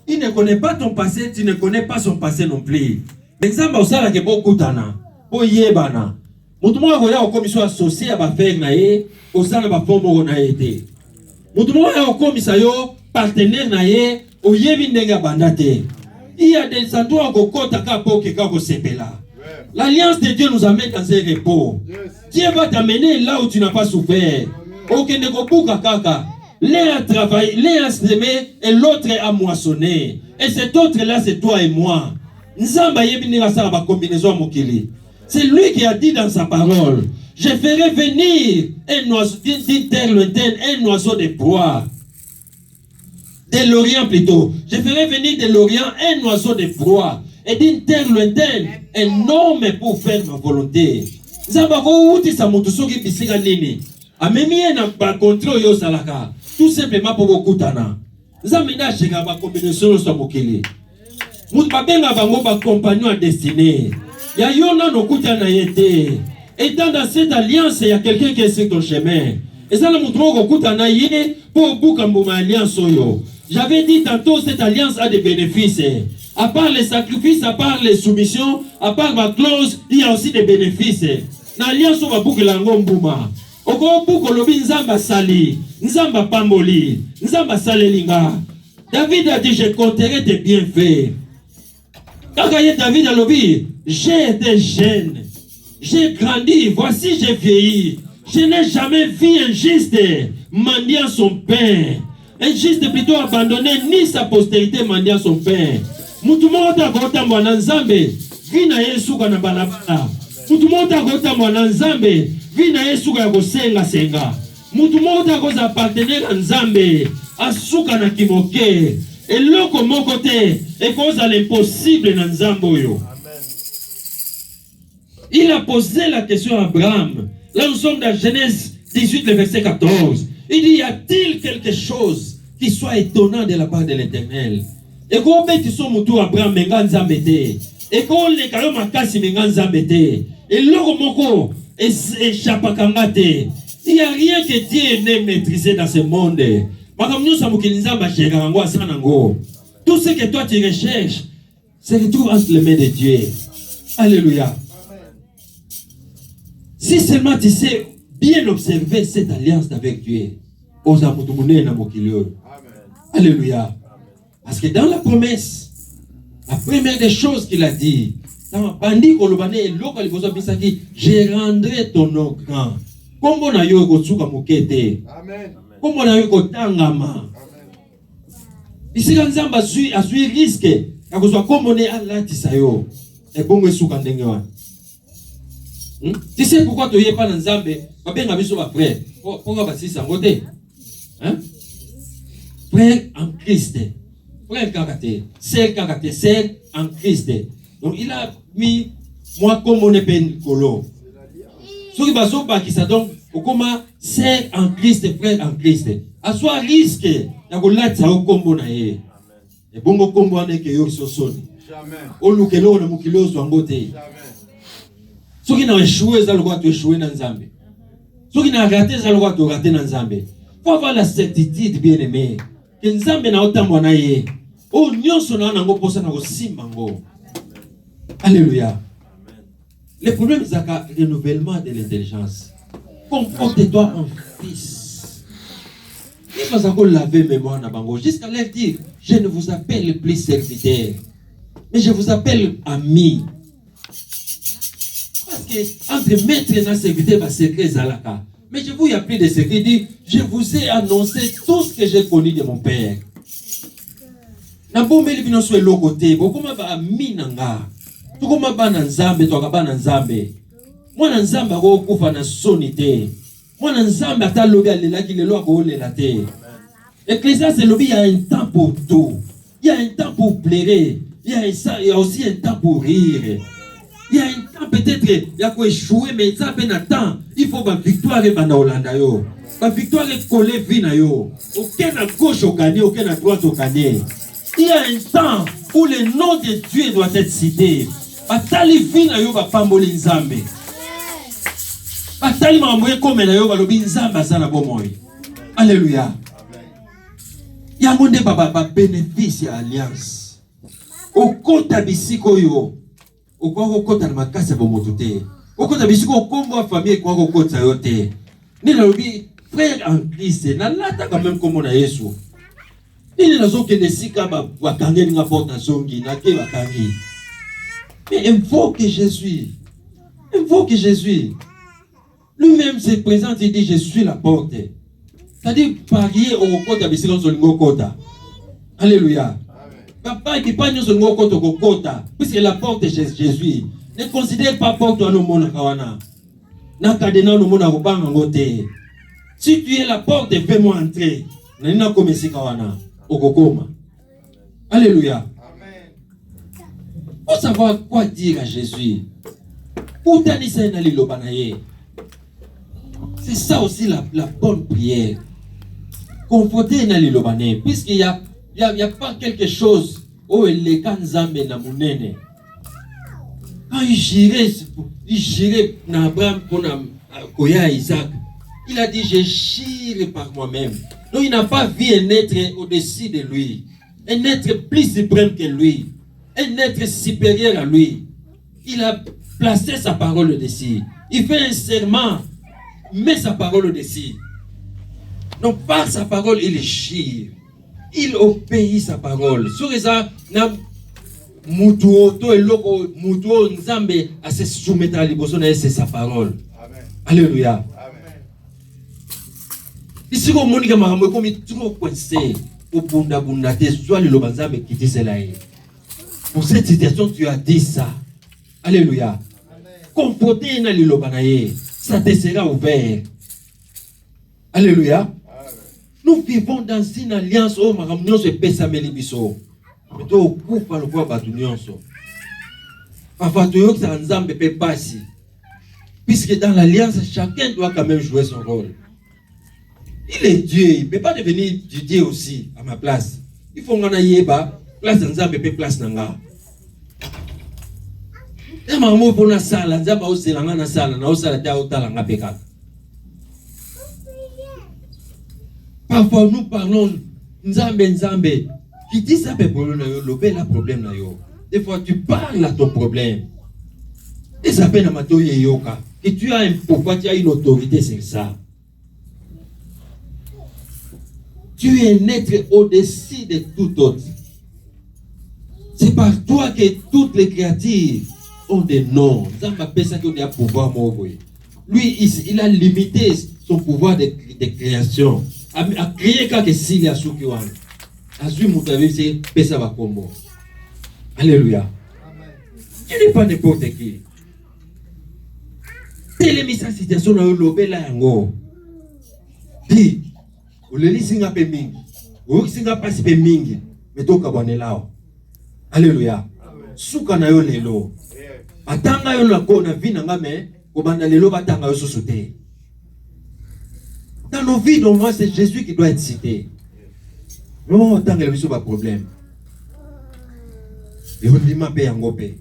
Il ne connaît pas ton passé, tu ne connais pas son passé non plus. Mais Nzamba osala ke bokutana, po yebana. Mutu moko koya okomisa associé à ba faire na ye, osala ba forme na ye te. Mutu moko ya okomisa yo partenaire na ye, oyebi ndenge banda te. Il y a des endroits où kota ka poke ka ko sepela. L'alliance de Dieu nous amène dans un repos. Dieu va t'amener là où tu n'as pas souffert. Okende ko buka kaka. L'un a travaillé, l'un a semé et l'autre a moissonné. Et cet autre-là, c'est toi et moi. C'est lui qui a dit dans sa parole, je ferai venir un oiseau d'une terre lointaine, un oiseau de proie. De l'Orient plutôt. Je ferai venir de l'Orient un oiseau de proie. Et d'une terre lointaine, un homme pour faire ma volonté. Tout simplement pour beaucoup d'années. Zamina chega ba combinaison so mokili. Mubabenga bango ba compagnon à destinée. Ya yona no kutana yete. Et dans cette alliance, il y a quelqu'un qui est sur ton chemin. Et ça le montre ko kutana yé pour bukambo ma alliance yo. J'avais dit tantôt cette alliance a des bénéfices. À part les sacrifices, à part les soumissions, à part ma clause, il y a aussi des bénéfices. Na alliance va bukela ngombuma. Oko lobi nzamba sali, nzamba pamboli, nzamba salelinga. David a dit je compterai tes bienfaits. Quand David a lobi, j'ai été jeune, j'ai grandi, voici j'ai vieilli. Je n'ai jamais vu un juste mendiant son pain. Un juste plutôt abandonné, ni sa postérité mendiant son pain. Mutumonta kota mwana nzambe, vina Yesu kana balabala. Mutumonta kota mwana nzambe, vina Yesu ya kosenga senga. Mutu mota koza partenaire nzambe asuka na kimoke. Eloko moko te e koza l'impossible na nzambo yo. Il a posé la question à Abraham. Là nous sommes dans Genèse 18 le verset 14. Il dit, y a-t-il quelque chose qui soit étonnant de la part de l'Éternel? Et qu'on bête son mutu Abraham menga nzambe te. Et qu'on le kayo makasi menga nzambe te. Et l'oko moko il n'y a rien que Dieu n'ait maîtrisé dans ce monde. Tout ce que toi tu recherches se retrouve entre les mains de Dieu. Alléluia. Si seulement tu sais bien observer cette alliance avec Dieu. Alléluia. Parce que dans la promesse, la première des choses qu'il a dit, je rendrai ton nom grand. Comment na yo kotsuka mukete. Amen. Comment na yo kotangama. Ici nzamba asui risque ya kozwa komone alatisa yo. E bongo esuka ndenge wana. Tu sais pourquoi tu y pas dans nzambe? Babenga biso ba frère. Pourquoi ba sisa ngote? Hein? Frère en Christ. Frère caractère, c'est en Christ. Donc il a mis moi comme on est pencolo. Ce qui va se passer, donc, comment c'est en Christ, frère en Christ. À soi risque, il y a que là, ça au combo na ye. Et bon, au combo ane que yo so sonne. Jamais. Au lukelo na mukilo so angote. Jamais. Ce qui n'a échoué, ça le droit de échouer dans Zambé. Ce qui n'a raté, ça le droit de rater dans Zambé. Faut avoir la certitude, bien aimé, que Nzambe na otambo na ye. Oh, nyonso na nango posa na ko simbango. Alléluia. Le problème, c'est le renouvellement de l'intelligence. Comporte-toi en fils. Il faut encore laver mémoire na bango. Jusqu'à leur dire, je ne vous appelle plus serviteur, mais je vous appelle ami. Parce que entre maître et serviteur, va secret zalaka. Mais je vous appelle de secret, dit, je vous ai annoncé tout ce que j'ai connu de mon père. Na bombe libino so lokote, bokoma ba ami nanga. Tukoma bana nzambe toka bana nzambe. Mwana nzambe ako kufa na soni te. Mwana nzambe atalobi alelaki lelo akolela te. Ecclésiaste lobi, il y a un temps pour tout. Il y a un temps pour pleurer. Il y a aussi un temps pour rire. Il y a un temps peut-être il y a quoi échouer, mais ça peine un temps. Il faut ma victoire et bana Olanda yo. Ma victoire est collée vina yo. Aucun à gauche au gagné, aucun à droite au gagné. Il y a un temps où le nom de Dieu doit être cité. Batali vina yo ba pamboli nzambe. Batali mamwe comme na yo ba lobi nzamba sana bomoy. Alléluia. yango nde ba bénéfice ya alliance. Okota bisiko yo okwa okota na makasi ya bomoto te. Okota bisiko okombo wa famille kwa okota yo te. Nina lobi frère en Christ na lata quand même comme na Yesu. Nina nazo kende sika ba wakangi nga porte zongi na ke wakangi. Mais invoque Jésus. Invoque Jésus. Lui-même se présente et dit je suis la porte. C'est-à-dire parier au kota bisiko zo lingo kota. Alléluia. Papa qui pas nous au kota puisque la porte est Jésus. Ne considère pas porte à nos mona kawana. Na kadena no mona robanga ngote. Si tu es la porte, fais-moi entrer. Nina komesi kawana okokoma. Alléluia. Amen. Pour savoir quoi dire à Jésus. C'est ça aussi la bonne prière. Conforter na lilobane puisqu'il y a pas quelque chose où les kanzambe na munene. Quand il girait na Abraham pour na koya Isaac, il a dit je gire par moi-même. Donc il n'a pas vu un être au-dessus de lui, un être plus suprême que lui, un être supérieur à lui. Il a placé sa parole au-dessus. Il fait un serment, met sa parole au-dessus. Donc par sa parole, il gire. Il obéit sa parole. Sur ça, mutuo nzambe à se soumettre à l'ibosson, c'est sa parole. Amen. Alléluia. Amen. Ici, on m'a dit comme il est trop coincé au bunda te soit le lobanzambe qui dit cela. Pour cette situation, tu as dit ça. Alléluia. Conforter dans le lobanaye, ça te sera ouvert. Alléluia. Amen. Nous vivons dans une alliance où nous se pèsons à l'Ibiso. Mais tu occupes le pouvoir de l'union. Parfois, tu as un ensemble de passer. Puisque dans l'alliance, chacun doit quand même jouer son rôle. Il est Dieu, il ne peut pas devenir Dieu aussi à ma place. Il faut qu'on aille bas, place ensemble et place nanga. Et maman pour la salle, ensemble aussi la salle, na osala ta otala peka. Parfois nous parlons nzambe. Qui dit ça, mais pour le problème. Des fois, tu parles à ton problème. Et ça peine à ma yoka. Et tu as un pouvoir, tu as une autorité, c'est ça. Tu es un être au-dessus de tout autre. C'est par toi que toutes les créatures ont des noms. Lui, il a limité son pouvoir de création. À créer quelque chose, il a soukiwan. Alléluia. Tu n'es pas n'importe qui. Telle mise en situation dans le lobby là yango. Dis, ou le lisinga pe mingi, ou singa pasi pe mingi, mais to kabane lao. Alléluia. Suka na yo lelo. Atanga yo na kona vina ngame, kobanda lelo batanga yo susute. Dans nos vies, donc moi c'est Jésus qui doit être cité. Le moment où il y a un problème, et on dit ma paix en gopé.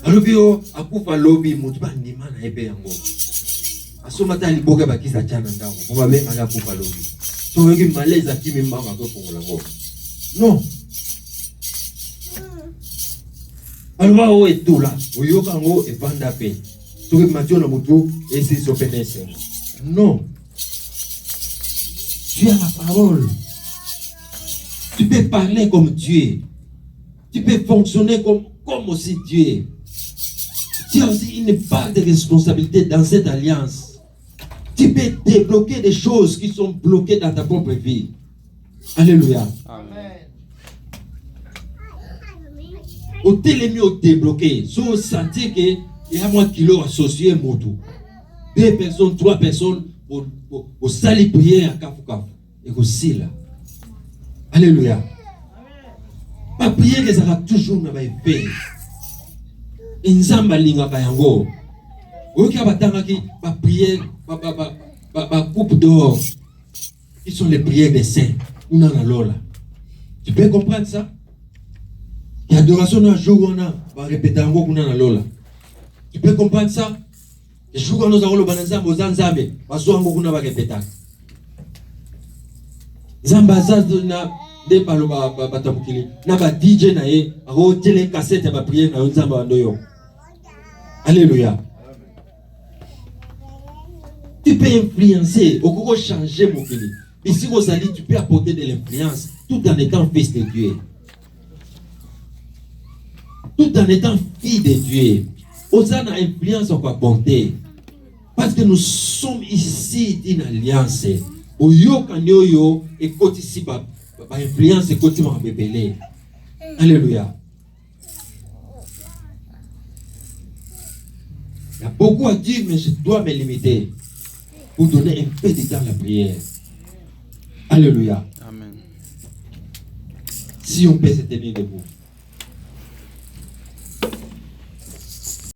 Alors, à coup de lobby, mon tuba ni man a épé en go. À ce matin, il boga baki sa tchana ndao. On va bien aller à coup de lobby. So on dit malaise à qui même pas pour la go. Non. Alors, où est tout là? Où y a kango et vanda paix. So que Mathieu na mutu et c'est sopenese. Non. Tu as la parole. Tu peux parler comme Dieu. Tu peux fonctionner comme aussi Dieu. Tu as aussi une part de responsabilité dans cette alliance. Tu peux débloquer des choses qui sont bloquées dans ta propre vie. Alléluia. Amen. Au télémi au débloqué. Si vous sentez qu'il y a moins de kilos associés, 2 personnes, 3 personnes, au sali prière à Kafu Kafu. Et aussi là. Alléluia. Ma prière que ça va toujours me faire. Nzamba linga kayango. Oki abatanga ki ma prière ba coupe d'or. Qui sont les prières des saints. Una na lola. Tu peux comprendre ça? L'adoration na jour on a va répéter encore kuna na lola. Tu peux comprendre ça? Le jour où nous avons le bananza mozanzabe, bazo ngo kuna va répéter. Zambaza na de baloba batamukili na ba DJ na ye ro tele cassette ba prière na nzamba ndoyo. Alléluia. Tu peux influencer, au cours changer mon fils. Ici Rosalie, tu peux apporter de l'influence tout en étant fils de Dieu. Tout en étant fille de Dieu. Osana influence on va porter. Parce que nous sommes ici d'une alliance. Oyo kanyoyo et côté ici ba influence et côté ma bébélé. Alléluia. Il y a beaucoup à dire, mais je dois me limiter pour donner un peu de temps à la prière. Alléluia. Amen. Si on peut se tenir debout.